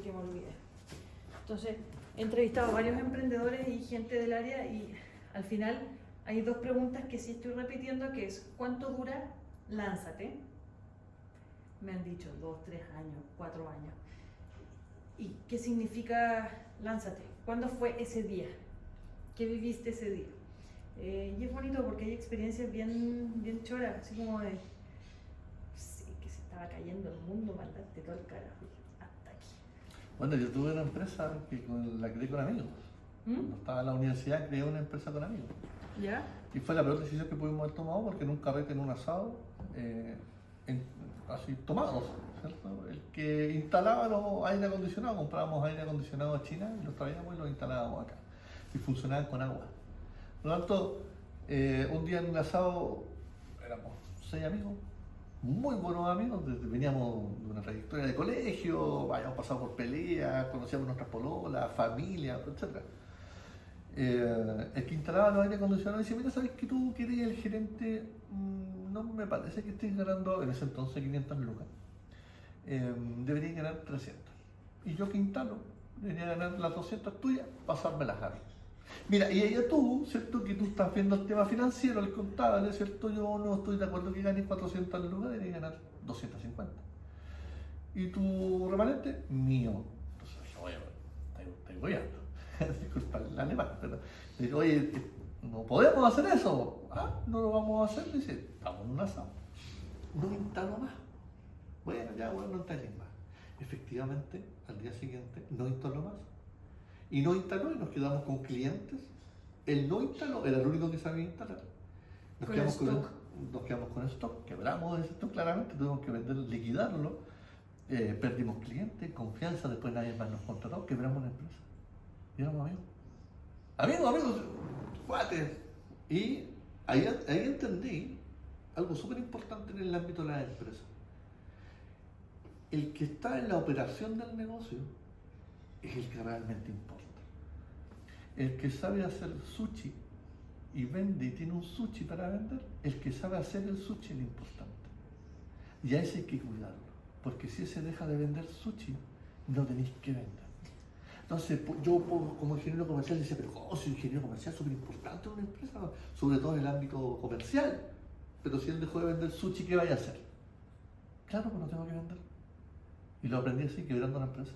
que me olvide. Entonces, he entrevistado a varios emprendedores y gente del área y al final hay dos preguntas que sí estoy repitiendo, que es ¿cuánto dura Lánzate? Me han dicho 2, 3 años, 4 años. ¿Y qué significa Lánzate? ¿Cuándo fue ese día? ¿Qué viviste ese día? Y es bonito porque hay experiencias bien choras, así como de sí, que se estaba cayendo el mundo, mandarte todo el carajo. Hasta aquí. Bueno, yo tuve una empresa la creé con amigos. Cuando estaba en la universidad creé una empresa con amigos. ¿Ya? Y fue la peor decisión que pudimos haber tomado porque en un carrete, en un asado, así tomados, ¿cierto? El que instalaba los aire acondicionados, comprábamos aire acondicionado a China y los traíamos y los instalábamos acá. Y funcionaban con agua. Por lo tanto, un día en un asado éramos 6 amigos, muy buenos amigos, veníamos de una trayectoria de colegio, habíamos pasado por peleas, conocíamos nuestras pololas, familia, etc. El que instalaba los aire acondicionados dice, mira, ¿sabes que tú que eres el gerente? No me parece que estés ganando, en ese entonces, 500 lucas. Deberías ganar 300. Y yo que instalo, debería ganar las 200 tuyas, pasármelas a mí. Mira, y ella tú, ¿cierto? Que tú estás viendo el tema financiero, el contable, ¿cierto? Yo no estoy de acuerdo que ganes 400 lucas, deberías ganar 250. Y tu remanente, mío. Entonces, oye, estoy goyando. Disculpa el alemán, pero le digo, oye, no podemos hacer eso. Ah, no lo vamos a hacer. Dice, estamos en un asado. No instalo más. Bueno, no instalé más. Efectivamente, al día siguiente no instaló más. Y no instaló y nos quedamos con clientes. El no instaló era el único que sabía instalar. Nos quedamos con el stock, quebramos ese stock claramente, tuvimos que vender, liquidarlo, perdimos clientes, confianza, después nadie más nos contrató, quebramos la empresa. Y éramos amigos, cuates. Y ahí entendí algo súper importante en el ámbito de las empresas. El que está en la operación del negocio es el que realmente importa. El que sabe hacer sushi y vende y tiene un sushi para vender, el que sabe hacer el sushi es lo importante. Y a ese hay que cuidarlo, porque si ese deja de vender sushi, no tenéis que vender. Entonces, yo como ingeniero comercial decía, pero ¿cómo soy ingeniero comercial? Súper importante en una empresa, sobre todo en el ámbito comercial. Pero si él dejó de vender sushi, ¿qué vaya a hacer? Claro, pues no tengo que vender. Y lo aprendí así, quebrando la empresa.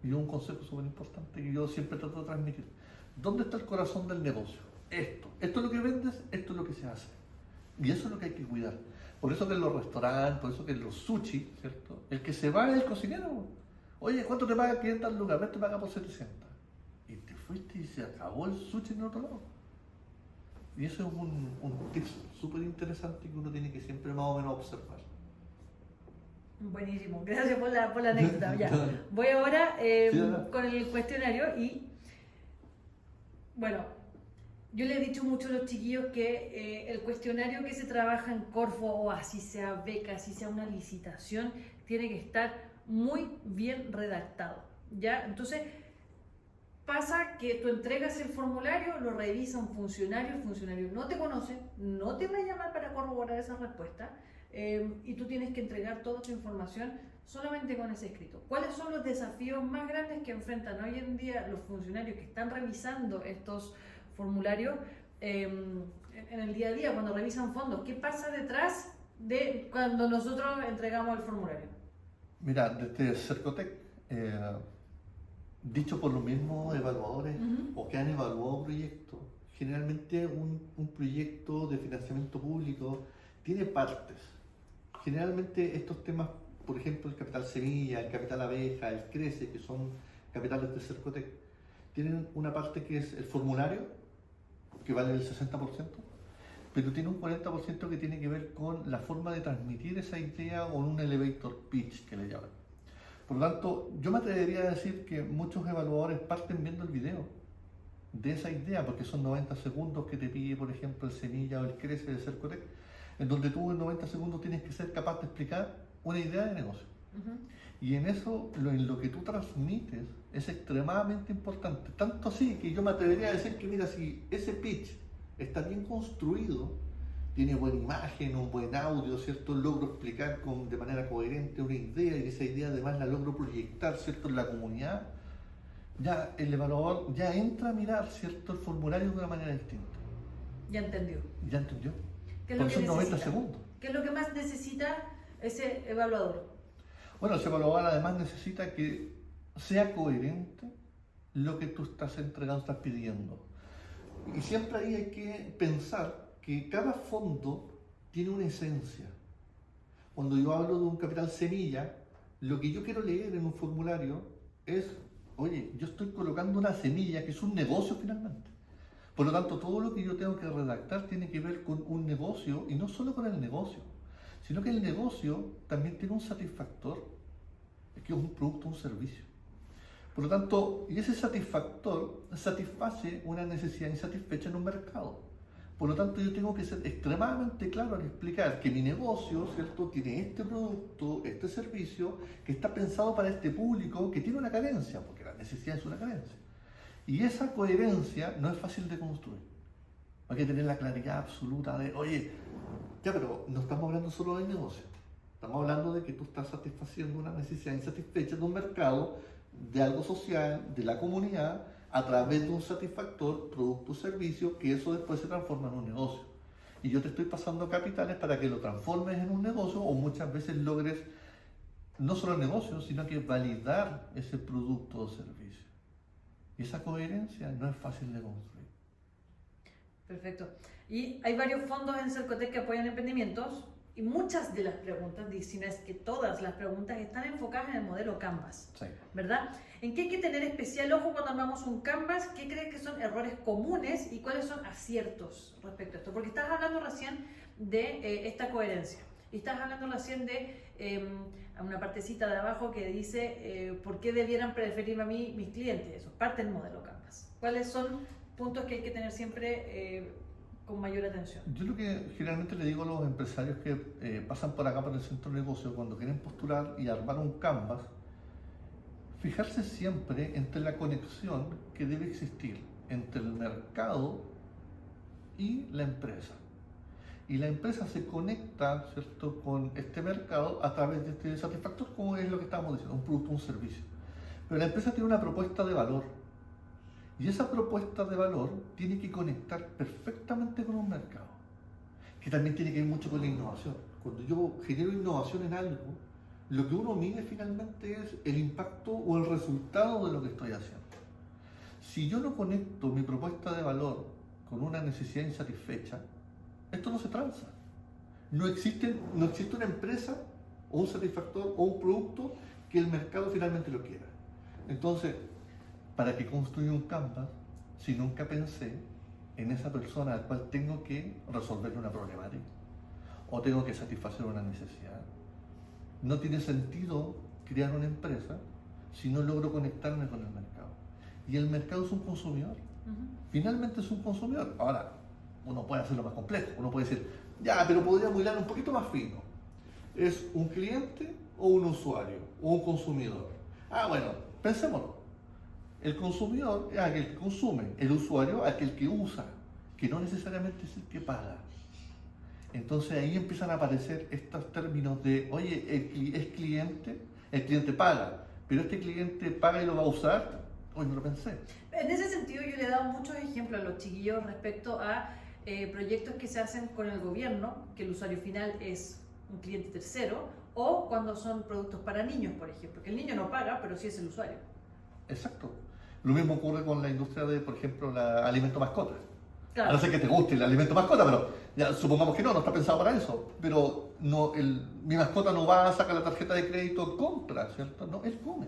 Y un consejo súper importante que yo siempre trato de transmitir. ¿Dónde está el corazón del negocio? Esto es lo que vendes, esto es lo que se hace. Y eso es lo que hay que cuidar. Por eso que en los restaurantes, por eso que en los sushi, ¿cierto? El que se va es el cocinero. Oye, ¿cuánto te paga 500 lucas? Ven, te paga por 700. Y te fuiste y se acabó el sushi en otro lado. Y eso es un tip súper interesante que uno tiene que siempre más o menos observar. Buenísimo, gracias por la anécdota. Ya. Voy ahora con el cuestionario y bueno, yo le he dicho mucho a los chiquillos que el cuestionario que se trabaja en Corfo, o así sea beca, así sea una licitación, tiene que estar muy bien redactado, ¿ya? Entonces, pasa que tú entregas el formulario, lo revisa un funcionario, el funcionario no te conoce, no te va a llamar para corroborar esa respuesta, y tú tienes que entregar toda tu información solamente con ese escrito. ¿Cuáles son los desafíos más grandes que enfrentan hoy en día los funcionarios que están revisando estos formularios en el día a día, cuando revisan fondos? ¿Qué pasa detrás de cuando nosotros entregamos el formulario? Mira, desde Cercotec, dicho por los mismos evaluadores o que han evaluado proyectos, generalmente un proyecto de financiamiento público tiene partes. Generalmente estos temas, por ejemplo, el capital semilla, el capital abeja, el crece, que son capitales de Cercotec, tienen una parte que es el formulario, que vale el 60%, pero tiene un 40% que tiene que ver con la forma de transmitir esa idea o un elevator pitch, que le llaman. Por lo tanto, yo me atrevería a decir que muchos evaluadores parten viendo el video de esa idea, porque son 90 segundos que te pide, por ejemplo, el semilla o el crece de Cercotec, en donde tú en 90 segundos tienes que ser capaz de explicar una idea de negocio. Y en eso, en lo que tú transmites, es extremadamente importante. Tanto así que yo me atrevería a decir que, mira, si ese pitch está bien construido, tiene buena imagen, un buen audio, ¿cierto? Logro explicar de manera coherente una idea y esa idea además la logro proyectar, ¿cierto? En la comunidad, ya el evaluador ya entra a mirar, ¿cierto? El formulario de una manera distinta. Ya entendió. ¿Ya entendió? ¿Qué es lo Por que esos 90 necesita? segundos. ¿Qué es lo que más necesita ese evaluador? Bueno, ese evaluador además necesita que sea coherente lo que tú estás entregando, estás pidiendo. Y siempre ahí hay que pensar que cada fondo tiene una esencia. Cuando yo hablo de un capital semilla, lo que yo quiero leer en un formulario es, oye, yo estoy colocando una semilla que es un negocio finalmente. Por lo tanto, todo lo que yo tengo que redactar tiene que ver con un negocio y no solo con el negocio, sino que el negocio también tiene un satisfactor, que es un producto, un servicio. Por lo tanto, y ese satisfactor satisface una necesidad insatisfecha en un mercado. Por lo tanto, yo tengo que ser extremadamente claro al explicar que mi negocio, ¿cierto?, tiene este producto, este servicio, que está pensado para este público que tiene una carencia, porque la necesidad es una carencia. Y esa coherencia no es fácil de construir. Hay que tener la claridad absoluta de, oye, ya, pero no estamos hablando solo del negocio. Estamos hablando de que tú estás satisfaciendo una necesidad insatisfecha de un mercado, de algo social, de la comunidad, a través de un satisfactor, producto o servicio, que eso después se transforma en un negocio. Y yo te estoy pasando capitales para que lo transformes en un negocio o muchas veces logres no solo el negocio, sino que validar ese producto o servicio. Y esa coherencia no es fácil de construir. Perfecto. Y hay varios fondos en Cercotec que apoyan emprendimientos y muchas de las preguntas, si no es que todas las preguntas, están enfocadas en el modelo Canvas, Sí. ¿verdad? ¿En qué hay que tener especial ojo cuando armamos un Canvas? ¿Qué crees que son errores comunes y cuáles son aciertos respecto a esto? Porque estás hablando recién de esta coherencia y estás hablando recién de una partecita de abajo que dice ¿por qué debieran preferirme a mí mis clientes? Eso, parte del modelo Canvas. ¿Cuáles son puntos que hay que tener siempre con mayor atención? Yo lo que generalmente le digo a los empresarios que pasan por acá por el centro de negocio, cuando quieren postular y armar un Canvas, fijarse siempre entre la conexión que debe existir entre el mercado y la empresa. Y la empresa se conecta, ¿cierto?, con este mercado a través de este satisfactor, como es lo que estábamos diciendo, un producto, un servicio. Pero la empresa tiene una propuesta de valor. Y esa propuesta de valor tiene que conectar perfectamente con un mercado, que también tiene que ver mucho con la innovación. Cuando yo genero innovación en algo, lo que uno mide finalmente es el impacto o el resultado de lo que estoy haciendo. Si yo no conecto mi propuesta de valor con una necesidad insatisfecha, esto no se transa. No existe una empresa o un satisfactor o un producto que el mercado finalmente lo quiera. Entonces, ¿para qué construir un Canvas si nunca pensé en esa persona al cual tengo que resolverle una problemática o tengo que satisfacer una necesidad? No tiene sentido crear una empresa si no logro conectarme con el mercado. Y el mercado es un consumidor. Finalmente es un consumidor. Ahora, uno puede hacerlo más complejo. Uno puede decir, ya, pero podríamos hilar un poquito más fino. ¿Es un cliente o un usuario o un consumidor? Ah, bueno, pensémoslo. El consumidor es aquel que consume, el usuario aquel que usa, que no necesariamente es el que paga. Entonces ahí empiezan a aparecer estos términos de, oye, es cliente, el cliente paga, pero este cliente paga y lo va a usar. Hoy no lo pensé. En ese sentido yo le he dado muchos ejemplos a los chiquillos respecto a proyectos que se hacen con el gobierno, que el usuario final es un cliente tercero, o cuando son productos para niños, por ejemplo, que el niño no paga, pero sí es el usuario. Exacto. Lo mismo ocurre con la industria de, por ejemplo, el alimento mascota. Claro. A no ser que te guste el alimento mascota, pero ya, supongamos que no está pensado para eso. Pero no, mi mascota no va a sacar la tarjeta de crédito, compra, ¿cierto? No, él come.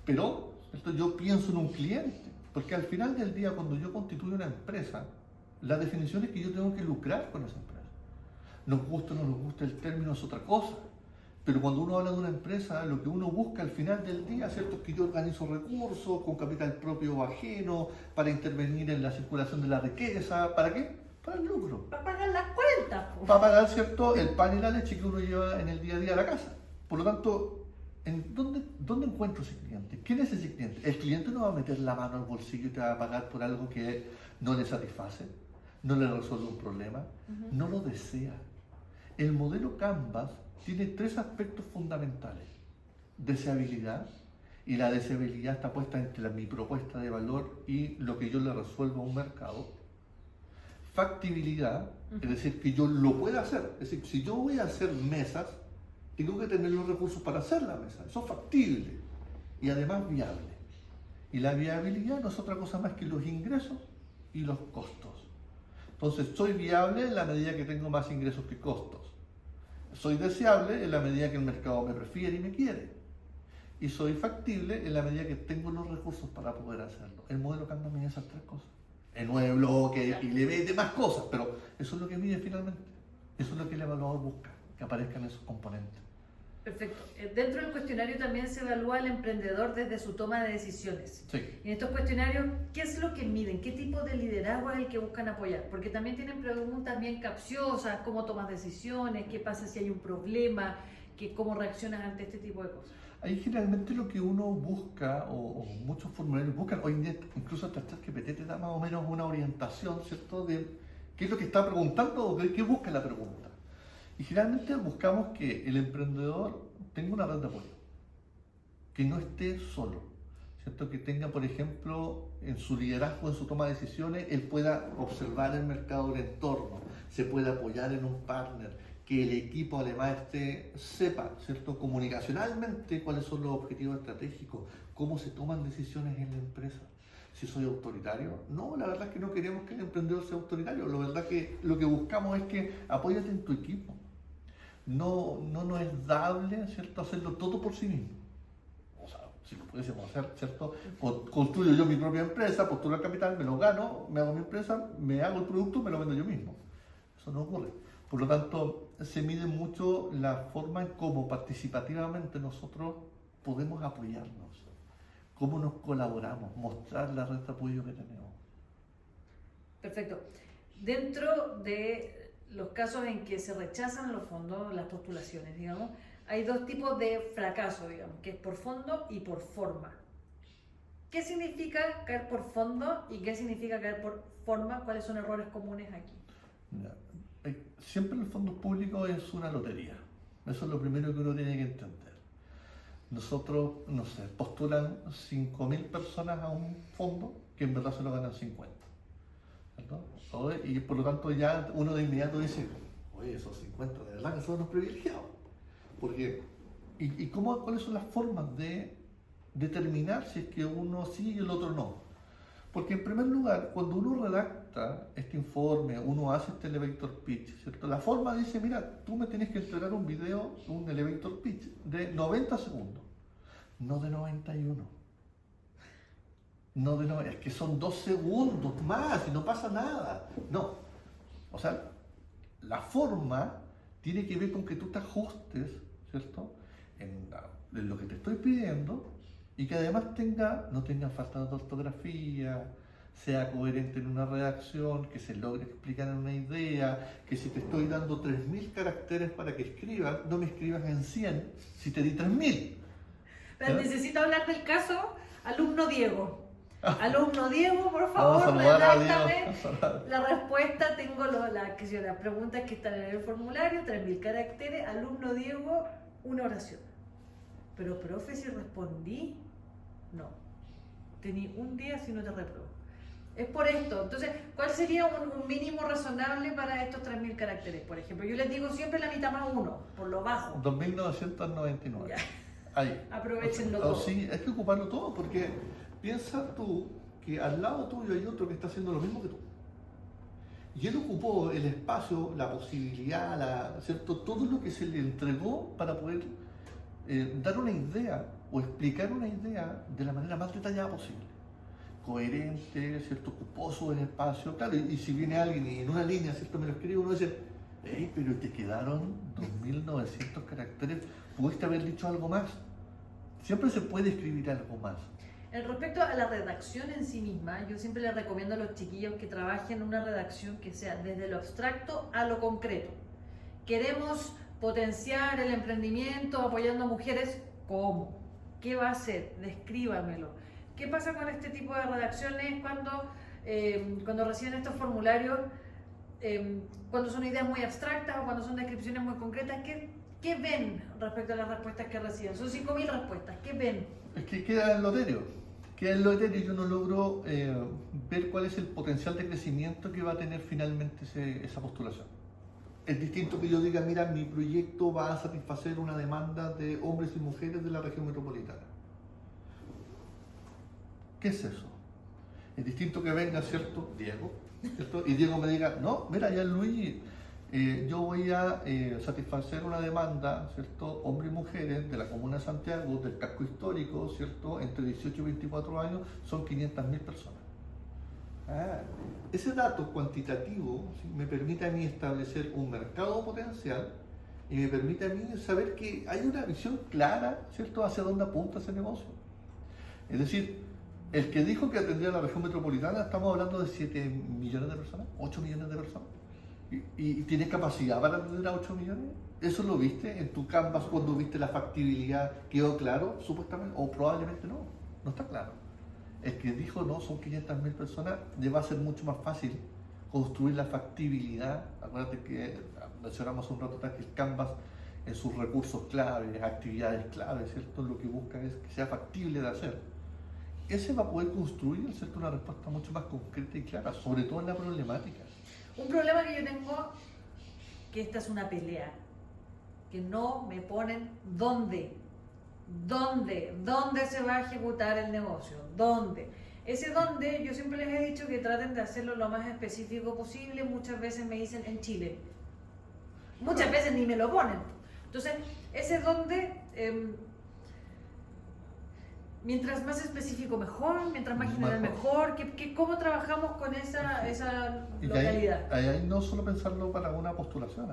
Pero, ¿cierto?, yo pienso en un cliente, porque al final del día, cuando yo constituyo una empresa, la definición es que yo tengo que lucrar con esa empresa. Nos gusta o no nos gusta el término es otra cosa. Pero cuando uno habla de una empresa, lo que uno busca al final del día, ¿cierto?, es que yo organizo recursos con capital propio o ajeno para intervenir en la circulación de la riqueza. ¿Para qué? Para el lucro. Para pagar las cuentas. Para pagar, ¿cierto?, el pan y la leche que uno lleva en el día a día a la casa. Por lo tanto, ¿dónde encuentro ese cliente? ¿Quién es ese cliente? El cliente no va a meter la mano al bolsillo y te va a pagar por algo que no le satisface. no le resuelve un problema, no lo desea. El modelo Canvas tiene 3 aspectos fundamentales. Deseabilidad, y la deseabilidad está puesta entre mi propuesta de valor y lo que yo le resuelvo a un mercado. Factibilidad, es decir, que yo lo pueda hacer. Es decir, si yo voy a hacer mesas, tengo que tener los recursos para hacer la mesa. Eso es factible y además viable. Y la viabilidad no es otra cosa más que los ingresos y los costos. Entonces, soy viable en la medida que tengo más ingresos que costos. Soy deseable en la medida que el mercado me prefiere y me quiere. Y soy factible en la medida que tengo los recursos para poder hacerlo. El modelo Canvas mide esas 3 cosas. En 9 bloques y le mete más cosas, pero eso es lo que mide finalmente. Eso es lo que el evaluador busca, que aparezcan esos componentes. Perfecto. Dentro del cuestionario también se evalúa al emprendedor desde su toma de decisiones. Sí. Y en estos cuestionarios, ¿qué es lo que miden? ¿Qué tipo de liderazgo es el que buscan apoyar? Porque también tienen preguntas bien capciosas, cómo tomas decisiones, qué pasa si hay un problema, cómo reaccionas ante este tipo de cosas. Ahí generalmente lo que uno busca, o muchos formularios buscan, hoy en día incluso hasta ChatGPT te da más o menos una orientación, ¿cierto?, de qué es lo que está preguntando o qué busca la pregunta. Y generalmente buscamos que el emprendedor tenga una red de apoyo, que no esté solo, ¿cierto? Que tenga, por ejemplo, en su liderazgo, en su toma de decisiones, él pueda observar el mercado del entorno, se pueda apoyar en un partner, que el equipo además sepa, ¿cierto?, comunicacionalmente cuáles son los objetivos estratégicos, cómo se toman decisiones en la empresa. Si soy autoritario, no, la verdad es que no queremos que el emprendedor sea autoritario, la verdad es que lo que buscamos es que apóyate en tu equipo. No nos es dable, ¿cierto?, hacerlo todo por sí mismo. O sea, si lo pudiésemos hacer, ¿cierto?, construyo yo mi propia empresa, postulo al capital, me lo gano, me hago mi empresa, me hago el producto, me lo vendo yo mismo. Eso no ocurre. Por lo tanto, se mide mucho la forma en cómo participativamente nosotros podemos apoyarnos, cómo nos colaboramos, mostrar la red de apoyo que tenemos. Perfecto. Dentro de los casos en que se rechazan los fondos, las postulaciones, digamos, hay 2 tipos de fracaso, digamos, que es por fondo y por forma. ¿Qué significa caer por fondo y qué significa caer por forma? ¿Cuáles son errores comunes aquí? Siempre el fondo público es una lotería. Eso es lo primero que uno tiene que entender. Nosotros, no sé, postulan 5.000 personas a un fondo que en verdad se lo ganan 50. ¿Cierto? Y por lo tanto ya uno de inmediato dice, oye, esos 50 de verdad que son unos privilegiados. Porque, ¿cuáles son las formas de determinar si es que uno sí y el otro no? Porque en primer lugar, cuando uno redacta este informe, uno hace este elevator pitch, ¿cierto? La forma dice, mira, tú me tienes que entregar un video, un elevator pitch de 90 segundos, no de 91. No de 90, es que son 2 segundos más y no pasa nada. No. O sea, la forma tiene que ver con que tú te ajustes, ¿cierto?, en lo que te estoy pidiendo, y que además no tenga falta de ortografía, sea coherente en una redacción, que se logre explicar en una idea, que si te estoy dando 3.000 caracteres para que escribas, no me escribas en 100 si te di 3.000. Pero necesito hablar del caso alumno Diego. Alumno Diego, por favor, redáctame la respuesta. Tengo las preguntas que están en el formulario, 3.000 caracteres. Alumno Diego, una oración. Pero, profe, si respondí, no. Tení un día si no te reprobo. Es por esto. Entonces, ¿cuál sería un mínimo razonable para estos 3.000 caracteres? Por ejemplo, yo les digo siempre la mitad más 1, por lo bajo. 2.999. Ahí. Aprovechenlo todo. Sí, hay que ocuparlo todo, porque piensa tú que al lado tuyo hay otro que está haciendo lo mismo que tú. Y él ocupó el espacio, la posibilidad, ¿cierto?, todo lo que se le entregó para poder dar una idea o explicar una idea de la manera más detallada posible. Coherente, ¿cierto?, ocupó su espacio, claro, y si viene alguien y en una línea, ¿cierto?, me lo escribe, uno dice, pero te quedaron 2.900 caracteres, pudiste haber dicho algo más. Siempre se puede escribir algo más. Respecto a la redacción en sí misma, yo siempre les recomiendo a los chiquillos que trabajen una redacción que sea desde lo abstracto a lo concreto. Queremos potenciar el emprendimiento apoyando a mujeres, ¿cómo? ¿Qué va a hacer? Descríbamelo. ¿Qué pasa con este tipo de redacciones cuando reciben estos formularios? cuando son ideas muy abstractas o cuando son descripciones muy concretas, ¿qué ven respecto a las respuestas que reciben? Son 5.000 respuestas, ¿qué ven? Es que queda en lo etéreo. Queda en lo etéreo y yo no logro ver cuál es el potencial de crecimiento que va a tener finalmente esa postulación. Es distinto que yo diga, mira, mi proyecto va a satisfacer una demanda de hombres y mujeres de la región metropolitana. ¿Qué es eso? Es distinto que venga, ¿cierto? Diego, ¿cierto? Y Diego me diga, no, mira, ya Luis, yo voy a satisfacer una demanda, ¿cierto? Hombres y mujeres de la Comuna de Santiago, del casco histórico, ¿cierto? Entre 18 y 24 años son 500.000 personas. Ese dato cuantitativo, ¿sí?, me permite a mí establecer un mercado potencial y me permite a mí saber que hay una visión clara, ¿cierto?, hacia dónde apunta ese negocio. Es decir, el que dijo que atendía a la región metropolitana, estamos hablando de 7 millones de personas, 8 millones de personas. ¿Y tienes capacidad para atender a 8 millones? ¿Eso lo viste en tu Canvas cuando viste la factibilidad? ¿Quedó claro? Supuestamente, o probablemente no, no está claro. El que dijo no, son 500.000 personas, le va a ser mucho más fácil construir la factibilidad. Acuérdate que mencionamos un rato atrás que el Canvas en sus recursos claves, actividades claves, ¿cierto? Lo que busca es que sea factible de hacer. Ese va a poder construir, ¿cierto?, una respuesta mucho más concreta y clara, sobre todo en la problemática. Un problema que yo tengo, que esta es una pelea, que no me ponen dónde se va a ejecutar el negocio, dónde. Ese dónde, yo siempre les he dicho que traten de hacerlo lo más específico posible. Muchas veces me dicen en Chile, muchas veces ni me lo ponen. Entonces, ese dónde, mientras más específico mejor, mientras más general mejor. ¿Cómo trabajamos con esa localidad? Ahí no solo pensarlo para una postulación,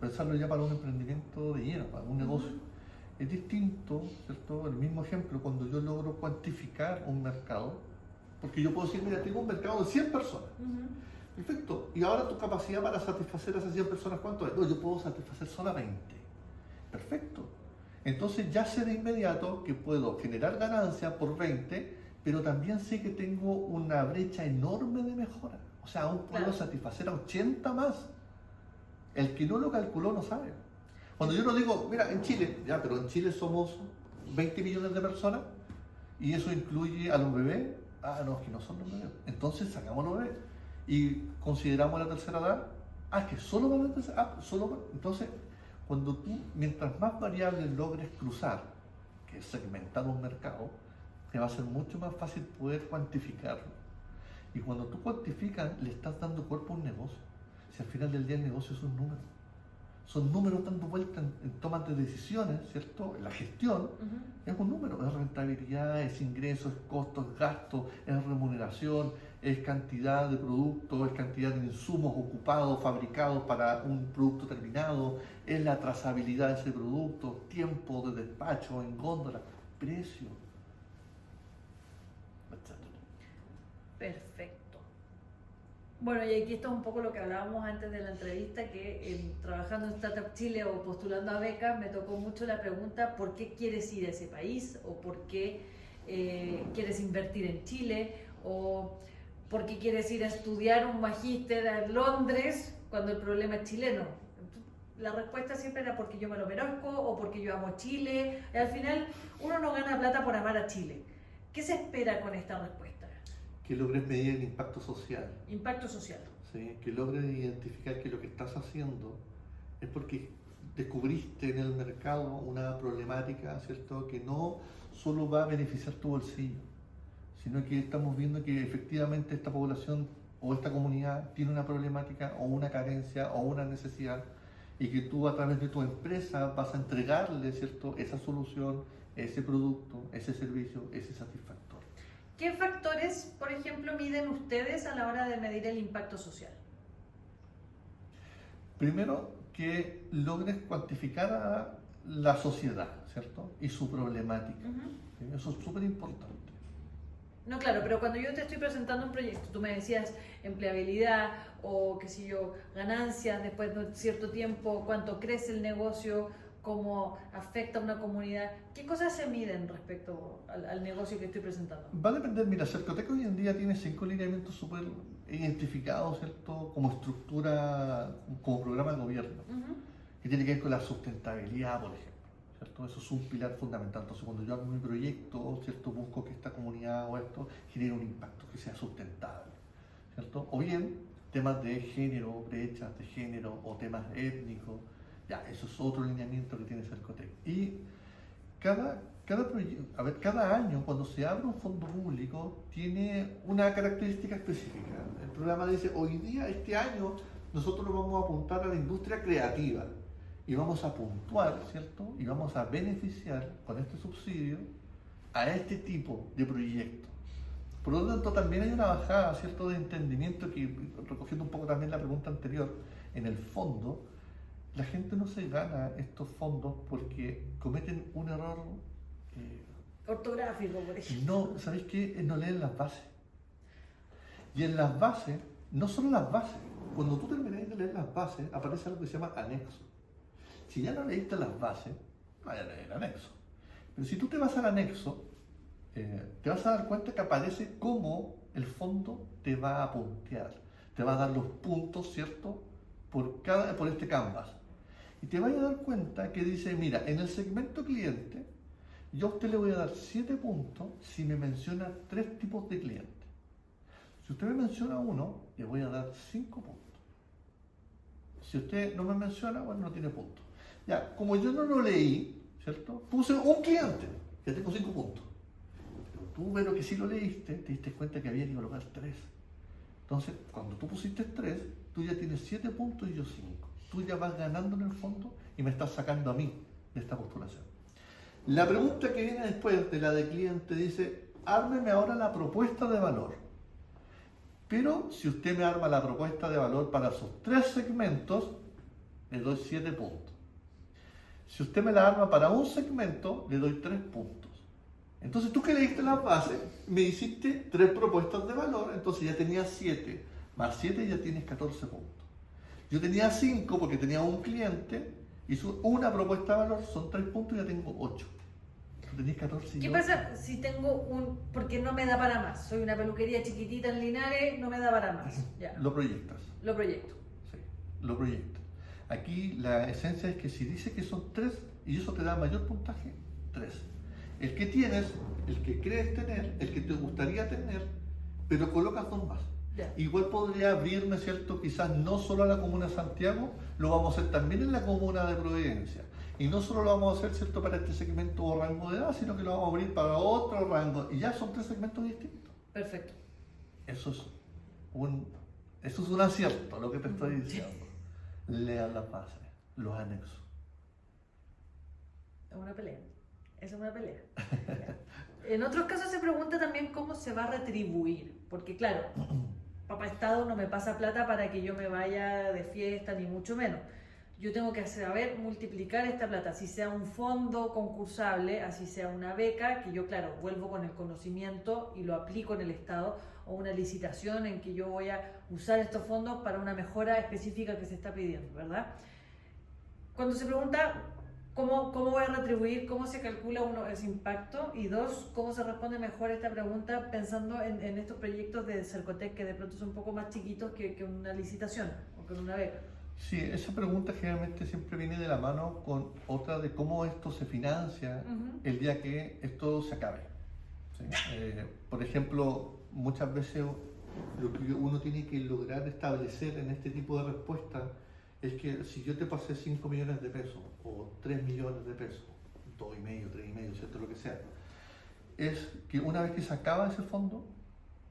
pensarlo ya para un emprendimiento de lleno, para un negocio. Es distinto, ¿cierto? El mismo ejemplo, cuando yo logro cuantificar un mercado, porque yo puedo decir, mira, tengo un mercado de 100 personas. Perfecto. Y ahora tu capacidad para satisfacer a esas 100 personas, ¿cuánto es? No, yo puedo satisfacer solo 20. Perfecto. Entonces ya sé de inmediato que puedo generar ganancia por 20, pero también sé que tengo una brecha enorme de mejora. O sea, aún puedo satisfacer a 80 más. El que no lo calculó no sabe. Cuando yo no digo, mira, en Chile, ya, pero en Chile somos 20 millones de personas y eso incluye a los bebés. No, es que no son los bebés. Entonces sacamos los bebés y consideramos la tercera edad. Que solo para la tercera edad. Entonces, cuando tú, mientras más variables logres cruzar, que es segmentar un mercado, te va a ser mucho más fácil poder cuantificarlo. Y cuando tú cuantificas, le estás dando cuerpo a un negocio. Si al final del día el negocio es un número. Son números dando vueltas en tomas de decisiones, ¿cierto? La gestión es un número, es rentabilidad, es ingresos, es costos, es gastos, es remuneración, es cantidad de productos, es cantidad de insumos ocupados, fabricados para un producto terminado, es la trazabilidad de ese producto, tiempo de despacho en góndola, precio, etc. Perfecto. Bueno, y aquí está un poco lo que hablábamos antes de la entrevista, que trabajando en Startup Chile o postulando a becas, me tocó mucho la pregunta, ¿por qué quieres ir a ese país? ¿O por qué quieres invertir en Chile? ¿O por qué quieres ir a estudiar un magíster a Londres cuando el problema es chileno? La respuesta siempre era porque yo me lo merezco o porque yo amo Chile. Y al final, uno no gana plata por amar a Chile. ¿Qué se espera con esta respuesta? Que logres medir el impacto social. Impacto social. ¿Sí? Que logres identificar que lo que estás haciendo es porque descubriste en el mercado una problemática, ¿cierto?, que no solo va a beneficiar tu bolsillo, sino que estamos viendo que efectivamente esta población o esta comunidad tiene una problemática o una carencia o una necesidad y que tú a través de tu empresa vas a entregarle, ¿cierto?, esa solución, ese producto, ese servicio, ese satisfactor. ¿Qué factores, por ejemplo, miden ustedes a la hora de medir el impacto social? Primero, que logres cuantificar a la sociedad, ¿cierto?, y su problemática. Eso es súper importante. No, claro, pero cuando yo te estoy presentando un proyecto, tú me decías empleabilidad o, qué sé yo, ganancias después de cierto tiempo, cuánto crece el negocio, cómo afecta a una comunidad. ¿Qué cosas se miden respecto al negocio que estoy presentando? Va a depender, mira, Cercotec hoy en día tiene 5 lineamientos súper identificados, ¿cierto? Como estructura, como programa de gobierno, que tiene que ver con la sustentabilidad, por ejemplo, ¿cierto? Eso es un pilar fundamental. Entonces, cuando yo hago mi proyecto, ¿cierto? Busco que esta comunidad o esto genere un impacto, que sea sustentable, ¿cierto? O bien, temas de género, brechas de género o temas étnicos, ya, eso es otro lineamiento que tiene Cercotec. Y cada año, cuando se abre un fondo público, tiene una característica específica. El programa dice, hoy día, este año, nosotros nos vamos a apuntar a la industria creativa y vamos a puntuar, ¿cierto? Y vamos a beneficiar con este subsidio a este tipo de proyectos. Por lo tanto, también hay una bajada, ¿cierto?, de entendimiento que, recogiendo un poco también la pregunta anterior, en el fondo, la gente no se gana estos fondos porque cometen un error ortográfico, por ejemplo. no, ¿sabéis qué? No leen las bases. Y en las bases, no solo las bases, cuando tú terminas de leer las bases, aparece algo que se llama anexo. Si ya no leíste las bases, vaya a leer el anexo. Pero si tú te vas al anexo, te vas a dar cuenta que aparece cómo el fondo te va a puntear, te va a dar los puntos, ¿cierto?, por este canvas. Y te vas a dar cuenta que dice, mira, en el segmento cliente, yo a usted le voy a dar 7 puntos si me menciona 3 tipos de clientes. Si usted me menciona uno, le voy a dar 5 puntos. Si usted no me menciona, bueno, no tiene puntos. Ya, como yo no lo leí, ¿cierto? Puse un cliente, ya tengo 5 puntos. Pero tú, pero que si lo leíste, te diste cuenta que había que colocar 3. Entonces, cuando tú pusiste 3, tú ya tienes 7 puntos y yo 5. Tú ya vas ganando en el fondo y me estás sacando a mí de esta postulación. La pregunta que viene después de la de cliente dice, ármeme ahora la propuesta de valor. Pero si usted me arma la propuesta de valor para sus 3 segmentos, le doy 7 puntos. Si usted me la arma para un segmento, le doy 3 puntos. Entonces tú que leíste las bases, me hiciste 3 propuestas de valor, entonces ya tenías 7. Más 7 ya tienes 14 puntos. Yo tenía 5 porque tenía un cliente, hizo una propuesta de valor, son 3 puntos y ya tengo 8. Tú tenías 14 y ¿Qué 8. pasa si tengo porque no me da para más? Soy una peluquería chiquitita en Linares, no me da para más. Ya. Lo proyectas. Lo proyecto. Sí, lo proyectas. Aquí la esencia es que si dice que son 3 y eso te da mayor puntaje, 3. El que tienes, el que crees tener, el que te gustaría tener, pero colocas 2 más. Ya. Igual podría abrirme, ¿cierto? Quizás no solo a la comuna de Santiago, lo vamos a hacer también en la comuna de Providencia. Y no solo lo vamos a hacer, ¿cierto?, para este segmento o rango de edad, sino que lo vamos a abrir para otro rango. Y ya son 3 segmentos distintos. Perfecto. Eso es un acierto, lo que te estoy diciendo. Lean las bases, los anexos. Es una pelea. Esa es una pelea. En otros casos se pregunta también cómo se va a retribuir. Porque claro, Papá Estado no me pasa plata para que yo me vaya de fiesta, ni mucho menos. Yo tengo que saber multiplicar esta plata, así sea un fondo concursable, así sea una beca, que yo, claro, vuelvo con el conocimiento y lo aplico en el Estado, o una licitación en que yo voy a usar estos fondos para una mejora específica que se está pidiendo, ¿verdad? Cuando se pregunta cómo voy a retribuir, cómo se calcula uno ese impacto, y dos, cómo se responde mejor a esta pregunta pensando en estos proyectos de Cercotec que de pronto son un poco más chiquitos que una licitación o que una beca. Sí, esa pregunta generalmente siempre viene de la mano con otra de cómo esto se financia el día que esto se acabe. ¿Sí? Por ejemplo, muchas veces lo que uno tiene que lograr establecer en este tipo de respuestas es que si yo te pasé 5 millones de pesos o 3 millones de pesos, 2,5, 3,5, ¿cierto? Lo que sea, es que una vez que se acaba ese fondo,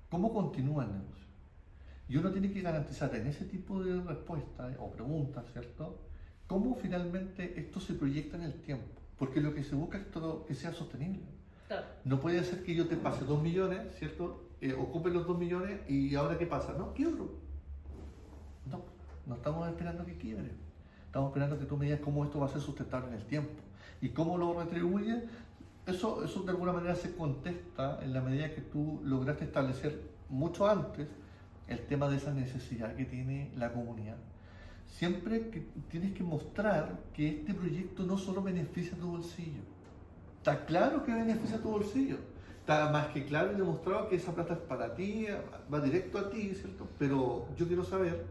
¿cómo continúa el negocio? Y uno tiene que garantizar en ese tipo de respuestas o preguntas, ¿cierto?, cómo finalmente esto se proyecta en el tiempo. Porque lo que se busca es todo que sea sostenible. Claro. No puede ser que yo te pase 2 millones, ¿cierto?, ocupe los 2 millones y ahora ¿qué pasa? No, quiebro. No estamos esperando que quiebre. Estamos esperando que tú me digas cómo esto va a ser sustentable en el tiempo. Y cómo lo retribuye, eso de alguna manera se contesta en la medida que tú lograste establecer mucho antes el tema de esa necesidad que tiene la comunidad. siempre que tienes que mostrar que este proyecto no solo beneficia tu bolsillo. Está claro que beneficia tu bolsillo. Está más que claro y demostrado que esa plata es para ti, va directo a ti, ¿cierto? Pero yo quiero saber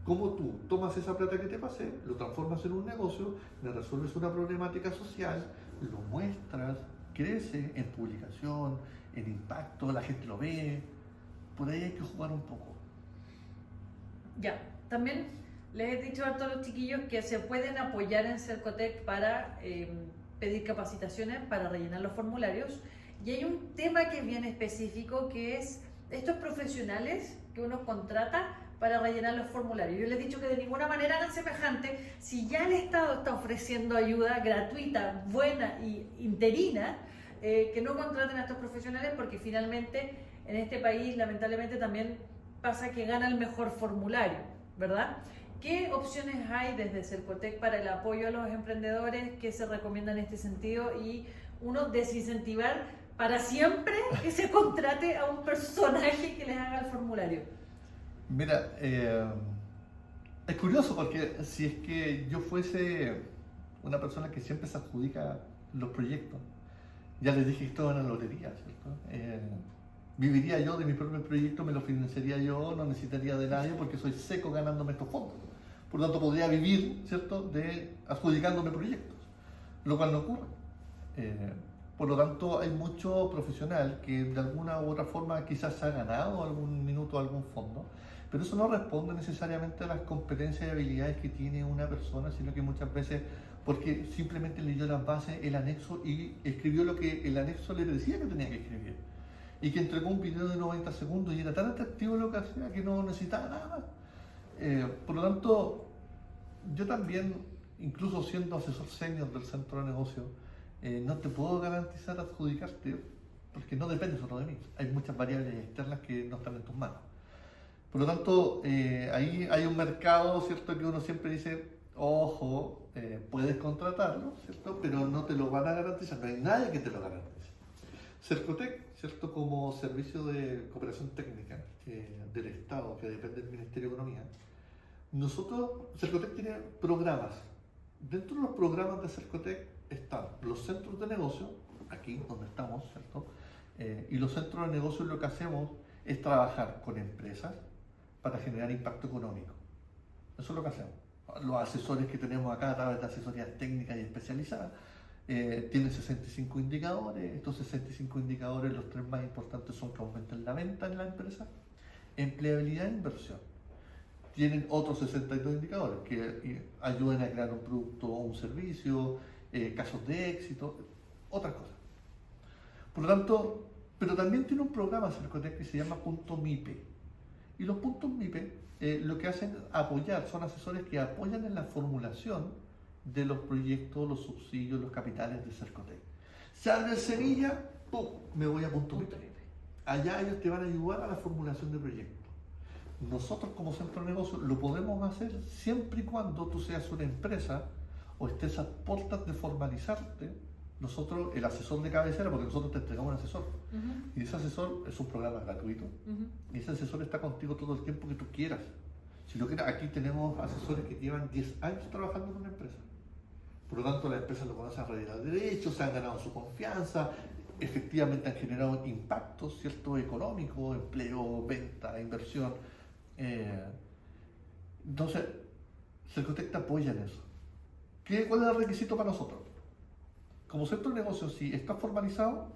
cómo tú tomas esa plata que te pasé, lo transformas en un negocio, le resuelves una problemática social, lo muestras, crece en publicación, en impacto, la gente lo ve. Por ahí hay que jugar un poco. Ya, también les he dicho a todos los chiquillos que se pueden apoyar en Cercotec para pedir capacitaciones, para rellenar los formularios. Y hay un tema que es bien específico, que es estos profesionales que uno contrata para rellenar los formularios. Yo les he dicho que de ninguna manera hagan semejante. Si ya el Estado está ofreciendo ayuda gratuita, buena y interina, que no contraten a estos profesionales, porque finalmente en este país lamentablemente también pasa que gana el mejor formulario, ¿verdad? ¿Qué opciones hay desde Cercotec para el apoyo a los emprendedores que se recomienda en este sentido? Y uno, desincentivar para siempre que se contrate a un personaje que les haga el formulario. Mira, es curioso porque si es que yo fuese una persona que siempre se adjudica los proyectos, ya les dije que esto es una lotería, ¿cierto? Viviría yo de mi propio proyecto, me lo financiaría yo, no necesitaría de nadie porque soy seco ganándome estos fondos. Por lo tanto, podría vivir, ¿cierto?, de adjudicándome proyectos, lo cual no ocurre. Por lo tanto, hay mucho profesional que de alguna u otra forma quizás se ha ganado algún minuto algún fondo, pero eso no responde necesariamente a las competencias y habilidades que tiene una persona, sino que muchas veces porque simplemente leyó las bases, el anexo y escribió lo que el anexo le decía que tenía que escribir. Y que entregó un video de 90 segundos y era tan atractivo lo que hacía que no necesitaba nada más. Por lo tanto, yo también, incluso siendo asesor senior del centro de negocio, no te puedo garantizar adjudicarte porque no depende solo de mí. Hay muchas variables externas que no están en tus manos. Por lo tanto, ahí hay un mercado, ¿cierto?, que uno siempre dice, ojo, puedes contratarlo, ¿cierto?, pero no te lo van a garantizar, no hay nadie que te lo garantice. Cercotec, ¿cierto?, como servicio de cooperación técnica del Estado, que depende del Ministerio de Economía, Cercotec tiene programas. Dentro de los programas de Cercotec están los centros de negocio, aquí donde estamos, ¿cierto? Y los centros de negocio lo que hacemos es trabajar con empresas para generar impacto económico. Eso es lo que hacemos. Los asesores que tenemos acá a través de asesorías técnicas y especializadas tienen 65 indicadores. Estos 65 indicadores, los tres más importantes son que aumenten la venta en la empresa, empleabilidad e inversión. Tienen otros 62 indicadores que ayuden a crear un producto o un servicio, casos de éxito, otras cosas. Por lo tanto, pero también tiene un programa Cercotec que se llama Punto MIPE. Y los puntos MIPE lo que hacen es apoyar, son asesores que apoyan en la formulación de los proyectos, los subsidios, los capitales de Cercotec. Se abre el Sevilla, ¡pum!, me voy a Punto MIPE. Allá ellos te van a ayudar a la formulación de proyectos. Nosotros como centro de negocio lo podemos hacer siempre y cuando tú seas una empresa o estés a puertas de formalizarte. Nosotros, el asesor de cabecera, porque nosotros te entregamos un asesor, y ese asesor es un programa gratuito, y ese asesor está contigo todo el tiempo que tú quieras. Si lo quieres, aquí tenemos asesores que llevan 10 años trabajando en una empresa. Por lo tanto, la empresa lo conoce a realidad de derechos, se han ganado su confianza, efectivamente han generado impactos, ¿cierto?, económicos, empleo, venta, inversión. Entonces, Cercotec te apoya en eso. ¿Cuál es el requisito para nosotros? Como centro de negocio, si está formalizado,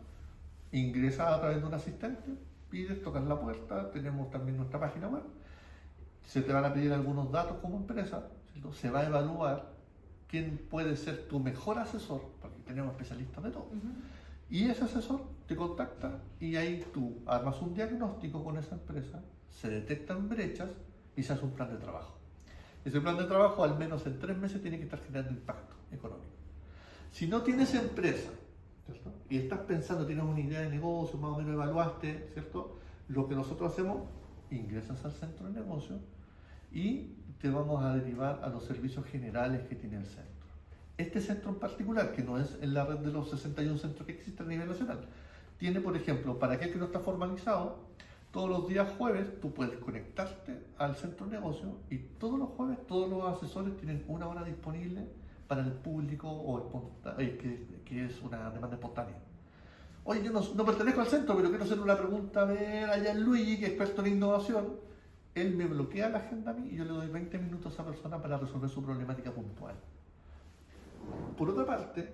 ingresa a través de un asistente, pides, tocas la puerta, tenemos también nuestra página web, se te van a pedir algunos datos como empresa, ¿cierto? Se va a evaluar quién puede ser tu mejor asesor, porque tenemos especialistas de todo. Y ese asesor te contacta y ahí tú armas un diagnóstico con esa empresa, se detectan brechas y se hace un plan de trabajo. Ese plan de trabajo, al menos en 3 meses, tiene que estar generando impacto económico. Si no tienes empresa, ¿cierto?, y estás pensando, tienes una idea de negocio, más o menos evaluaste, ¿cierto?, lo que nosotros hacemos, ingresas al centro de negocio y te vamos a derivar a los servicios generales que tiene el centro. Este centro en particular, que no es en la red de los 61 centros que existen a nivel nacional, tiene, por ejemplo, para aquel que no está formalizado, Todos los días jueves tú puedes conectarte al centro de negocio y todos los jueves todos los asesores tienen una hora disponible para el público que es una demanda espontánea. Oye, yo no pertenezco al centro, pero quiero hacer una pregunta a ver allá en Luigi, que es experto en innovación. Él me bloquea la agenda a mí y yo le doy 20 minutos a esa persona para resolver su problemática puntual. Por otra parte,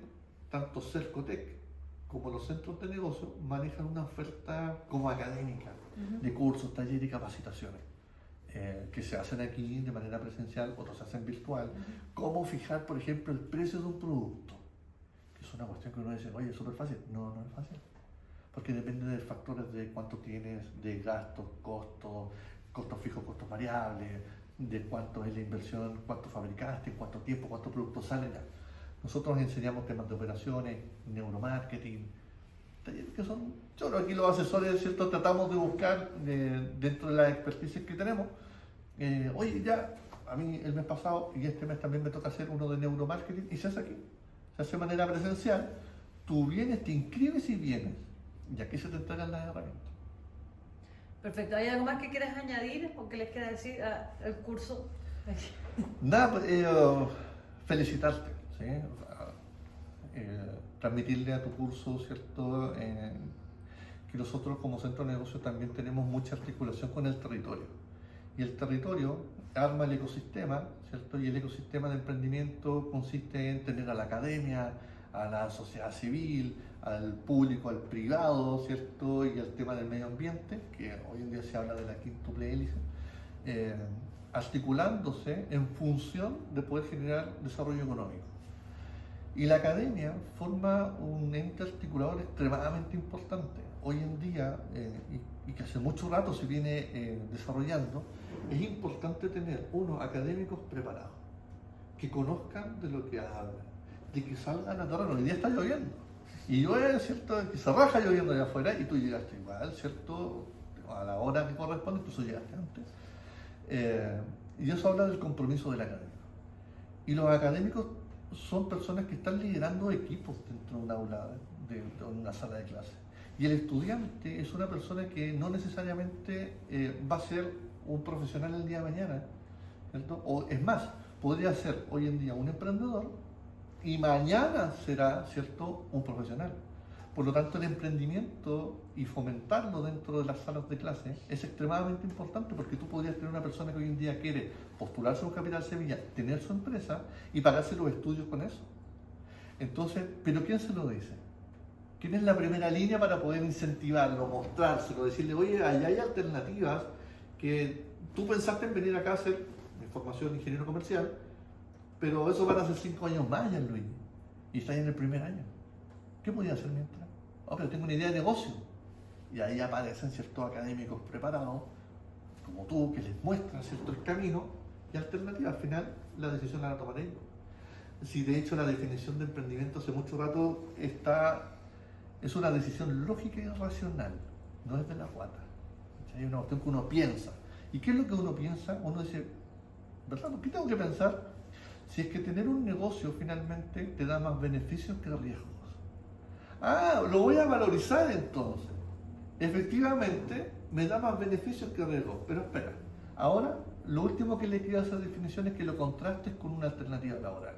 tanto Cercotec como los centros de negocio manejan una oferta como académica de cursos, talleres y capacitaciones que se hacen aquí de manera presencial, otros se hacen virtual. Cómo fijar, por ejemplo, el precio de un producto, que es una cuestión que uno dice, oye, es súper fácil. No, no es fácil, porque depende de factores de cuánto tienes, de gastos, costos fijos, costos variables, de cuánto es la inversión, cuánto fabricaste, cuánto tiempo, cuántos productos salen. Nosotros enseñamos temas de operaciones, neuromarketing, talleres que son, yo creo que aquí los asesores, ¿cierto? Tratamos de buscar dentro de las experticias que tenemos. Oye, ya, a mí el mes pasado y este mes también me toca hacer uno de neuromarketing y se hace aquí, se hace de manera presencial. Tú vienes, te inscribes y vienes, y aquí se te entregan las herramientas. Perfecto. ¿Hay algo más que quieras añadir o que les quieras decir al curso? Nada, felicitarte, ¿sí? Transmitirle a tu curso, ¿cierto? Que nosotros como centro de negocio también tenemos mucha articulación con el territorio. Y el territorio arma el ecosistema, ¿cierto? Y el ecosistema de emprendimiento consiste en tener a la academia, a la sociedad civil, al público, al privado, ¿cierto? Y al tema del medio ambiente, que hoy en día se habla de la quíntuple hélice, articulándose en función de poder generar desarrollo económico. Y la academia forma un ente articulador extremadamente importante. Hoy en día, y que hace mucho rato se viene desarrollando, es importante tener unos académicos preparados, que conozcan de lo que hablan, de que salgan a terreno. Hoy día está lloviendo. Y llueve, ¿cierto? Que se raja lloviendo allá afuera y tú llegaste igual, ¿cierto? A la hora que corresponde, incluso llegaste antes. Y eso habla del compromiso del académico. Y los académicos son personas que están liderando equipos dentro de un aula, de una sala de clase. Y el estudiante es una persona que no necesariamente va a ser un profesional el día de mañana, ¿cierto? O es más, podría ser hoy en día un emprendedor y mañana será, ¿cierto?, un profesional. Por lo tanto, el emprendimiento y fomentarlo dentro de las salas de clase es extremadamente importante, porque tú podrías tener una persona que hoy en día quiere postularse a un Capital Semilla, tener su empresa y pagarse los estudios con eso. Entonces, ¿pero quién se lo dice? ¿Quién es la primera línea para poder incentivarlo, mostrárselo, decirle, oye, allá hay alternativas que tú pensaste en venir acá a hacer formación de ingeniero comercial, pero eso van a ser 5 años más ya, Luis, y estás en el primer año? ¿Qué podía hacer mientras? Oh, pero tengo una idea de negocio. Y ahí aparecen ciertos académicos preparados, como tú, que les muestran cierto el camino y alternativas. Al final, la decisión la van a tomar ellos. Si de hecho la definición de emprendimiento hace mucho rato es una decisión lógica y racional, no es de la guata. Hay una cuestión que uno piensa. ¿Y qué es lo que uno piensa? Uno dice, ¿verdad? ¿Qué tengo que pensar? Si es que tener un negocio finalmente te da más beneficios que riesgos. Ah, lo voy a valorizar entonces. Efectivamente, me da más beneficios que riesgos. Pero espera, ahora lo último que le quiero a esa definición es que lo contrastes con una alternativa laboral.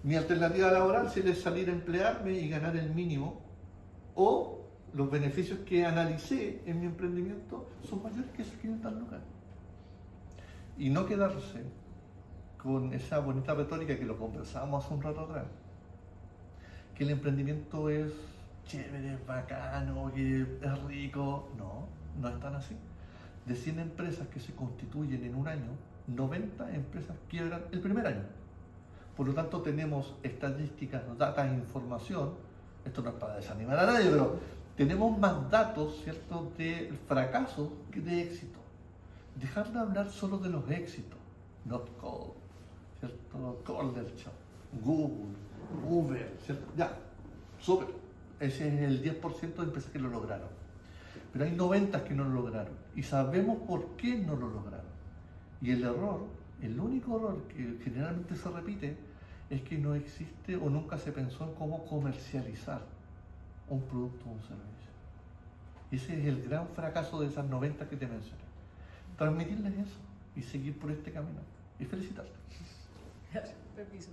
Mi alternativa laboral es salir a emplearme y ganar el mínimo, o los beneficios que analicé en mi emprendimiento son mayores que esas 500 lucas. Y no quedarse con esa bonita retórica que lo conversábamos hace un rato atrás, que el emprendimiento es chévere, es bacano, que es rico. No, no es tan así. De 100 empresas que se constituyen en un año, 90 empresas quiebran el primer año. Por lo tanto, tenemos estadísticas, datos e información. Esto no es para desanimar a nadie, pero tenemos más datos, ¿cierto?, de fracasos que de éxito. Dejar de hablar solo de los éxitos. NotCo, ¿cierto? Cornershop, Google, Uber, ¿cierto? Ya, súper. Ese es el 10% de empresas que lo lograron. Pero hay 90 que no lo lograron. Y sabemos por qué no lo lograron. Y el error, el único error que generalmente se repite, es que no existe o nunca se pensó en cómo comercializar un producto o un servicio. Y ese es el gran fracaso de esas 90 que te mencioné. Transmitirles eso y seguir por este camino. Y felicitarte. Permiso.